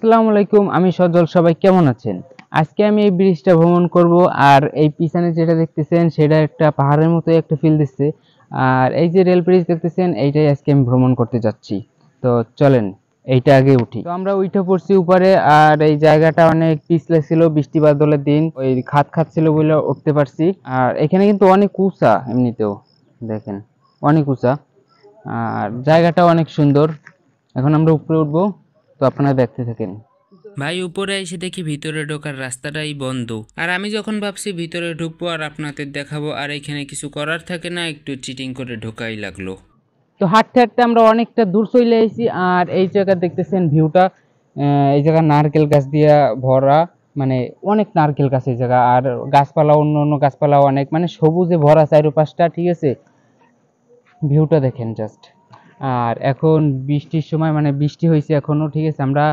আসসালামু আলাইকুম, আমি সজল। সবাই কেমন আছেন? আজকে আমি এই ব্রিজটা ভ্রমণ করব। আর এই পিছনে যেটা দেখতেছেন সেটা একটা পাহাড়ের মতো একটা ফিল দিচ্ছে। আর এই যে রেল ব্রিজ দেখতেছেন এইটাই আজকে আমি ভ্রমণ করতে যাচ্ছি। তো চলেন এইটা আগে উঠি। তো আমরা উঠে পড়ছি উপরে। আর এই জায়গাটা অনেক পিছলে ছিল, বৃষ্টি বাদলের দিন, ওই খাত খাত ছিল বলে উঠতে পারছি। আর এখানে কিন্তু অনেক উঁচা, এমনিতেও দেখেন অনেক উঁচা। আর জায়গাটা অনেক সুন্দর। এখন আমরা উপরে উঠবো, তো আপনারা দেখতে থাকেন। ভাই উপরে এসে দেখি ভিতরে ঢোকার রাস্তাটাই বন্ধ। আর আমি যখন ভাবছি ভিতরে ঢুকবো আর আপনাদের দেখাবো, আর এখানে কিছু করার থাকে না, একটু চিটিং করে ঢোকাই লাগলো। তো হাঁটতে হাঁটতে আমরা অনেকটা দূর চলে এসেছি। আর এই জায়গা দেখতেছেন ভিউটা, এই জায়গা নারকেল গাছ দিয়া ভরা, মানে অনেক নারকেল গাছ এই জায়গা। আর গাছপালা, অন্য অন্য গাছপালা অনেক, মানে সবুজে ভরা চারপাশটা, ঠিক আছে। ভিউটা দেখেন জাস্ট। আর এখন বৃষ্টির সময়, মানে বৃষ্টি হয়েছে এখনো, ঠিক আছে। আমরা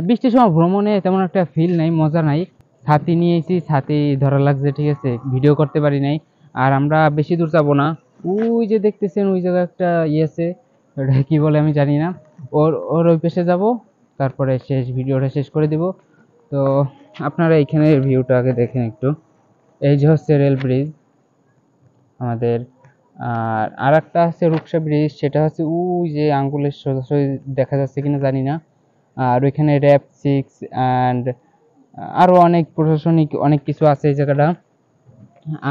বৃষ্টির সময় ভ্রমণে তেমন একটা ফিল নাই, মজা নাই। ছাতি নিয়েছি, ছাতি ধরা লাগছে, ঠিক আছে, ভিডিও করতে পারি নাই। আর আমরা বেশি দূর যাবো না। ওই যে দেখতেছেন ওই জায়গায় একটা ইয়ে আছে, ওটা কি বলে আমি জানি না। ওর ওর ওই পাশে যাবো, তারপরে ভিডিওটা শেষ করে দিব। তো আপনারা এইখানে ভিউটা আগে দেখেন একটু। এই যে হচ্ছে রেল ব্রিজ আমাদের। আর আরেকটা আছে রূপসা ব্রিজ, সেটা হচ্ছে ওই যে আঙ্গুলের সোজাসুজি দেখা যাচ্ছে কিনা জানি না। আর ওইখানে র্যাব 6 অ্যান্ড আরো অনেক প্রশাসনিক অনেক কিছু আছে এই জায়গাটা।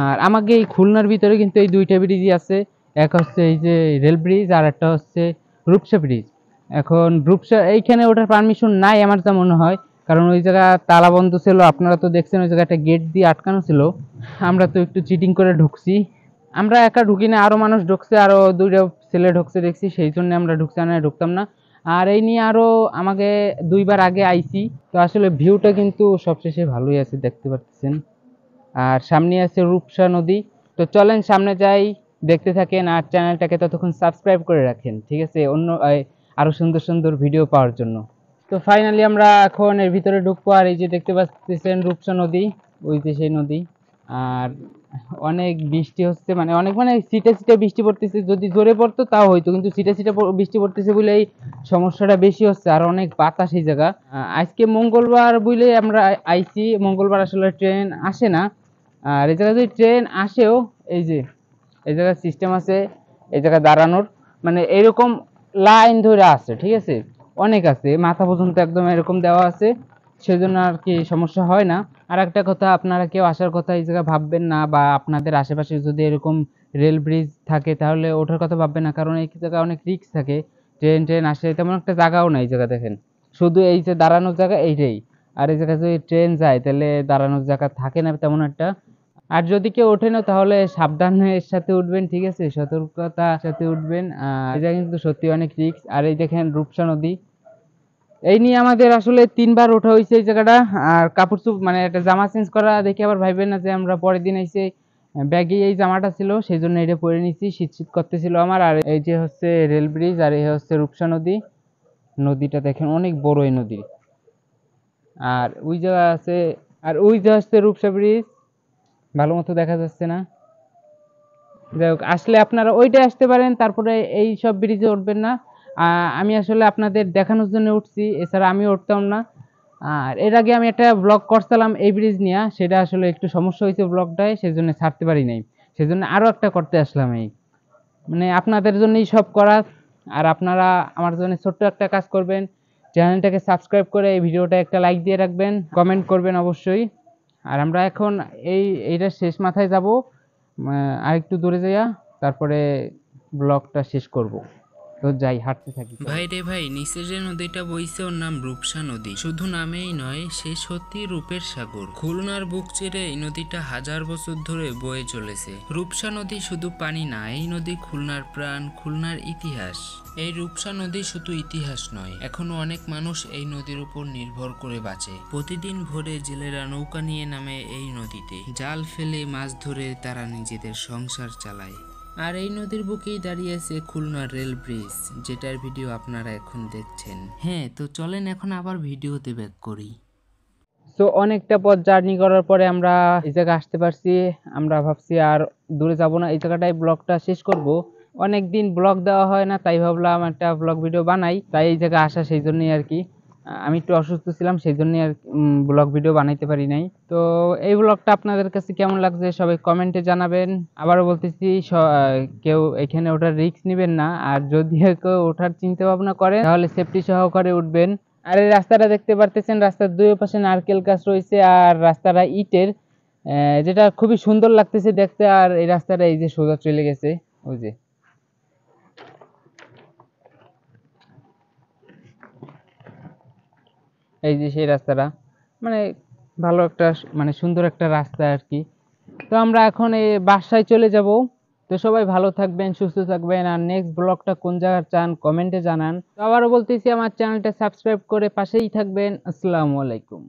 আর আমাকে এই খুলনার ভিতরে কিন্তু এই দুইটা ব্রিজই আছে। এক হচ্ছে এই যে রেল ব্রিজ, আর একটা হচ্ছে রূপসা ব্রিজ। এখন রূপসা এইখানে ওঠার পারমিশন নাই আমার যা মনে হয়, কারণ ওই জায়গা তালা বন্ধ ছিল। আপনারা তো দেখছেন ওই জায়গাটা গেট দিয়ে আটকানো ছিল। আমরা তো একটু চিটিং করে ঢুকছি। আমরা একা ঢুকি না, আরো মানুষ ঢুকছে, আরো দুইটা ছেলে ঢুকছে দেখছি, সেই জন্য আমরা ঢুকছি, না ঢুকতাম না। আর এই নিয়ে আরো আমাকে দুইবার আগে আইছি। তো আসলে ভিউটা কিন্তু সবশেষে ভালোই আছে, দেখতে পাচ্ছেন। আর সামনে আছে রূপসা নদী। তো চলেন সামনে যাই, দেখতে থাকেন। আর চ্যানেলটাকে ততক্ষণ সাবস্ক্রাইব করে রাখেন, ঠিক আছে, অন্য আরো সুন্দর সুন্দর ভিডিও পাওয়ার জন্য। তো ফাইনালি আমরা এখন এর ভিতরে ঢুকবো। আর এই যে দেখতে পাচ্ছেন রূপসা নদী, ওই যে সেই নদী। আর অনেক বৃষ্টি হচ্ছে, মানে অনেক, মানে ছিটে ছিটে বৃষ্টি পড়তেছে। যদি জোরে পড়তো তাও হয়তো, কিন্তু ছিটে ছিটে বৃষ্টি পড়তেছে বলে এই সমস্যাটা বেশি হচ্ছে। আর অনেক বাতাস এই জায়গা। আজকে মঙ্গলবার বুঝলে আমরা আইছি। মঙ্গলবার আসলে ট্রেন আসে না। আর এই জায়গায় যদি ট্রেন আসেও, এই যে এই জায়গায় সিস্টেম আছে এই জায়গায় দাঁড়ানোর, মানে এরকম লাইন ধরে আছে, ঠিক আছে, অনেক আছে, মাথা পর্যন্ত একদম এরকম দেওয়া আছে। সেজন্য আর কি সমস্যা হয় না। আর একটা কথা, আপনারা কেউ আসার কথা এই জায়গায় ভাববেন না, বা আপনাদের আশেপাশে যদি এরকম রেল ব্রিজ থাকে তাহলে ওঠার কথা ভাববেন না, কারণ এই জায়গায় অনেক রিস্ক থাকে। ট্রেন আসে, তেমন একটা জায়গাও নাই এই জায়গা দেখেন, শুধু এই যে দাঁড়ানোর জায়গা এইটাই। আর এই জায়গায় যদি ট্রেন যায় তাহলে দাঁড়ানোর জায়গা থাকে না তেমন একটা। আর যদি কেউ ওঠে না তাহলে সাবধানের সাথে উঠবেন, ঠিক আছে, সতর্কতার সাথে উঠবেন। এটা কিন্তু সত্যি অনেক রিস্ক। আর এই দেখেন রূপসা নদী। এই নিয়ে আমাদের আসলে 3বার ওঠা হয়েছে এই জায়গাটা। আর কাপড় চোপ, মানে একটা জামা চেঞ্জ করা দেখে আবার ভাইবেন না যে আমরা পরের দিন এসে ব্যাগে এই জামাটা ছিল, সেই জন্য এটা পরে নিছি, শীত শীত করতেছিল আমার। আর এই যে হচ্ছে রেল ব্রিজ, আর এই হচ্ছে রূপসা নদী। নদীটা দেখেন অনেক বড় এই নদী। আর ওই জায়গা আছে, আর ওই যে হচ্ছে রূপসা ব্রিজ, ভালো মতো দেখা যাচ্ছে না। যাই হোক, আসলে আপনারা ওইটা আসতে পারেন, তারপরে এই সব ব্রিজে উঠবেন না। আমি আসলে আপনাদের দেখানোর জন্য উঠছি, এছাড়া আমি উঠতাম না। আর এর আগে আমি একটা ব্লগ করছিলাম এই ব্রিজ নিয়ে, সেটা আসলে একটু সমস্যা হয়েছে ব্লগটায়, সেজন্য ছাড়তে পারি নাই। সেজন্য আরো একটা করতে আসলাম। এই মানে আপনাদের জন্যই সব করা। আর আপনারা আমার জন্য ছোট্ট একটা কাজ করবেন, চ্যানেলটাকে সাবস্ক্রাইব করে এই ভিডিওটা একটা লাইক দিয়ে রাখবেন, কমেন্ট করবেন অবশ্যই। আর আমরা এখন এইটা শেষ মাথায় যাব, আর একটু দূরে যাইয়া তারপরে ব্লগটা শেষ করব। তো যাই, হাঁটতে থাকি। ভাই রে ভাই, নিচে যে নদীটা বইছে ওর নাম রূপসা নদী। শুধু নামেই নয়, সে সত্যি রূপের সাগর। খুলনার বুক চিরে এই নদীটা হাজার বছর ধরে বয়ে চলেছে। রূপসা নদী শুধু পানি না, এই নদী খুলনার প্রাণ, খুলনার ইতিহাস। এই রূপসা নদী শুধু ইতিহাস নয়, এখনো অনেক মানুষ এই নদীর উপর নির্ভর করে বাঁচে। প্রতিদিন ভোরে জেলেরা নৌকা নিয়ে নামে এই নদীতে, জাল ফেলে মাছ ধরে তারা নিজেদের সংসার চালায়। আর এই নদীর বুকেই দাঁড়িয়ে আছে খুলনা রেল ব্রিজ, যেটার ভিডিও আপনারা এখন দেখছেন। হ্যাঁ, তো চলেন এখন আবার ভিডিওতে ব্যাক করি। তো অনেকটা পথ জার্নি করার পরে আমরা এই জায়গায় আসতে পারছি। আমরা ভাবছি আর দূরে যাব না, এই জায়গাটায় ব্লগটা শেষ করব। অনেকদিন ব্লগ দেওয়া হয় না, তাই ভাবলাম একটা ব্লগ ভিডিও বানাই, তাই এই জায়গায় আসা, সেই জন্যই আর কি। আমি একটু অসুস্থ ছিলাম, সেই জন্য আর ব্লগ ভিডিও বানাইতে পারি নাই। তো এই ব্লগটা আপনাদের কাছে কেমন লাগছে সবাই কমেন্টে জানাবেন। আবারও বলতেছি কেউ এখানে ওঠার রিস্ক নেবেন না, আর যদি কেউ ওঠার চিন্তা ভাবনা করেন তাহলে সেফটি সহকারে উঠবেন। আর এই রাস্তাটা দেখতে পারতেছেন, রাস্তার দুই পাশে নারকেল গাছ রয়েছে আর রাস্তাটা ইটের, যেটা খুবই সুন্দর লাগতেছে দেখতে। আর এই রাস্তাটা এই যে সোজা চলে গেছে, ওই যে এই যে সেই রাস্তাটা, মানে ভালো একটা মানে সুন্দর একটা রাস্তা আর কি। তো আমরা এখন এই বাসায় চলে যাব। তো সবাই ভালো থাকবেন, সুস্থ থাকবেন, আর নেক্সট ব্লগটা কোন জায়গার চান কমেন্টে জানান। তো আবারও বলতেছি আমার চ্যানেলটা সাবস্ক্রাইব করে পাশেই থাকবেন। আসসালামু আলাইকুম।